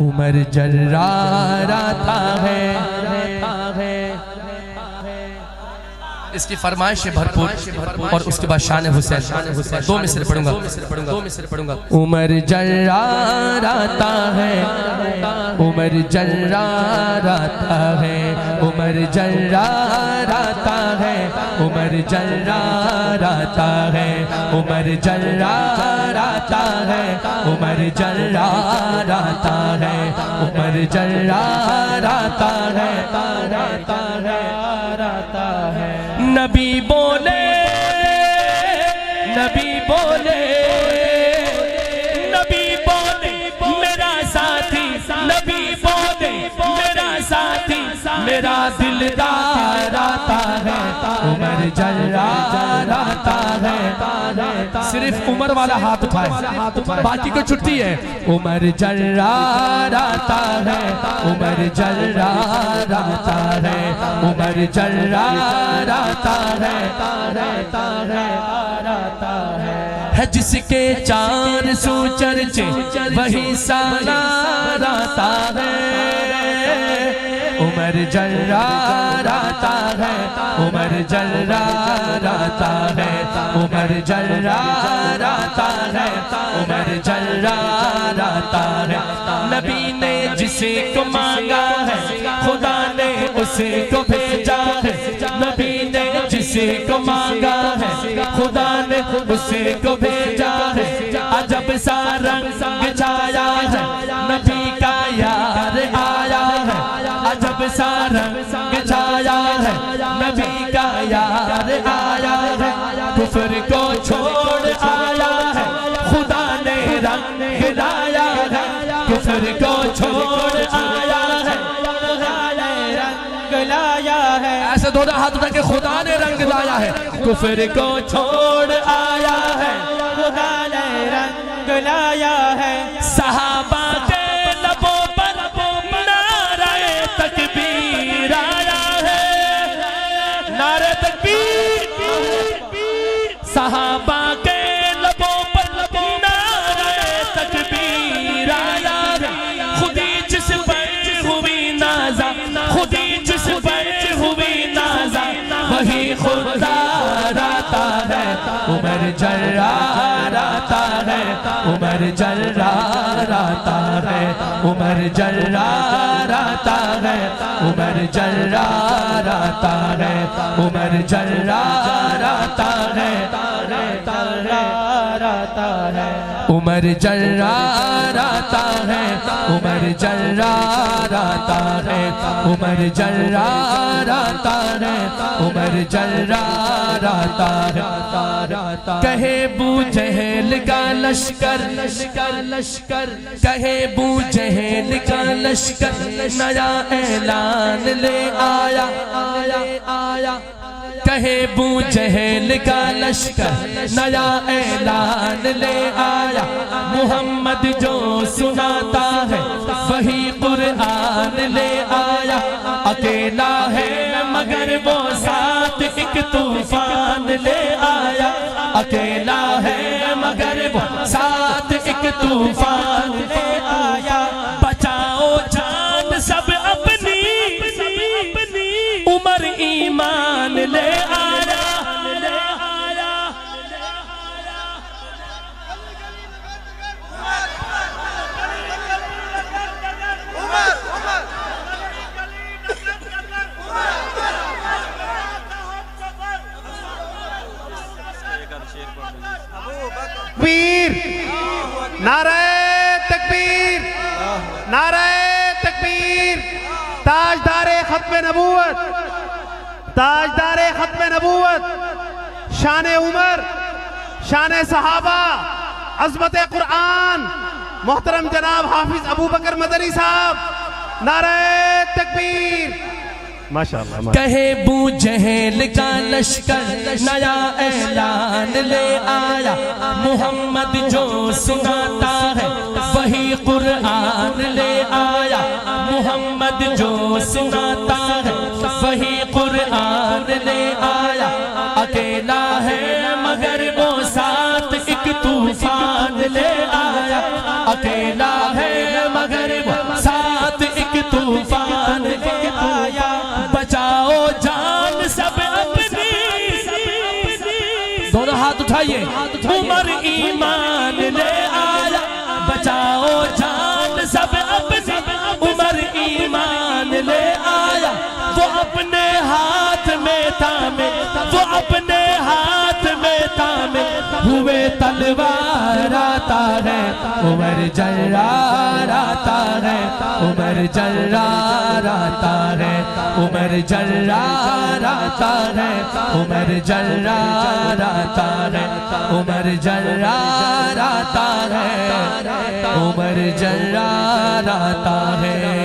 उमर जर्रार आता है। इसकी फरमाइश है भरपूर और उसके बाद शान हुसैन। दो मिसरे पढ़ूंगा। उमर जर्रार आता है, उमर जर्रार आता है, उमर जर्रार आता है, उमर जर्रार आता है, उमर जर्रार आता है, उमर जर्रार आता है, उमर जर्रार आता है। नबी बोले, नबी बोले, नबी बोले मेरा साथी, नबी बोले मेरा साथी, मेरा दिलदार आता है, उमर जर्रार आता है। सिर्फ उमर वाला हाथ उठाए, बाकी को छुट्टी है। उमर जर्रार आता है, उमर जर्रार आता है, उमर जर्रार आता है जिसके चार सौ चर्चे वही सालार आता है। उमर जर्रार आता है, उमर जर्रार आता है, उमर जर्रार आता है, उमर जर्रार आता है। नबी ने जिसे को मांगा है खुदा ने उसे को भेजा है। नबी ने जिसे को मांगा है खुदा ने उसे को भेजा है। अजब सा रंग छाया है, नबी का यार आया है। अजब सा रंग छाया है, नबी का यार आया है। कुफर को छोड़ आया है, खुदा ने रंग हिलाया है। कुफर को छोड़ आया है, रंग लाया है। ऐसे दोनों हाथ उठा के खुदा ने रंग लाया है। कुफर को छोड़ आया है, खुदा ने रंग लाया है। सहाबा के लबों पर नारे तकबीर आया है, नारे तकबीर। सहाबा के लबों पर नारे तकबीर आया है। खुदी जिस पर हुई नाजा, खुदी जिस पर हुई नाजा, वही खुदा आता है। उमर जर्रार आता है, उमर जर्रार आता है, उमर जर्रार आता है, उमर जर्रार आता है, उमर जर्रार आता है, उमर जर्रार आता है, उमर जर्रार आता है, उमर जर्रार आता है, उमर जर्रार आता है। कहे बू जहल का लश्कर, कहे बू जहल का लश्कर नया ऐलान ले आया। कहे बू जहल का लश्कर नया ऐलान ले आया। मोहम्मद जो सुनाता है वही कुरान ले आया। अकेला है मगर वो साथ एक तूफान ले आया। अकेला है मगर वो साथ एक तूफान ले आया। बचाओ जान सब अपनी, उमर ईमान ले आया। तकबीर, नारे तकबीर, नारे तकबीर। ताजदारे खत्म नबूवत, ताजदारे खत्म नबूवत, शान उमर, शान सहाबा, अज़मत कुरान, मोहतरम जनाब हाफिज अबू बकर मदनी साहब। नारे तकबीर। माशाअल्लाह। कहे बू जहल का लश्कर नया ऐलान ले आया। मोहम्मद जो सुनाता है वही कुरान ले आया। मोहम्मद जो सुनाता है वही कुरान ले आया। अकेला है मगर वो साथ एक तूफान ले आया। अकेला है मगर वो तूफान आया, बचाओ जान सब अपनी। दोनों हाथ उठाइए। उमर ईमान ले आया, बचाओ जान सब अपनी। उमर ईमान ले आया, वो अपने हाथ में थामे, वो अपने हाथ में थामे हुए तलवार आता है। उमर जर्रार आता है, उमर जर्रार आता है, उमर जर्रार आता है, उमर जर्रार आता है, उमर जर्रार आता है, उमर जर्रार आता है।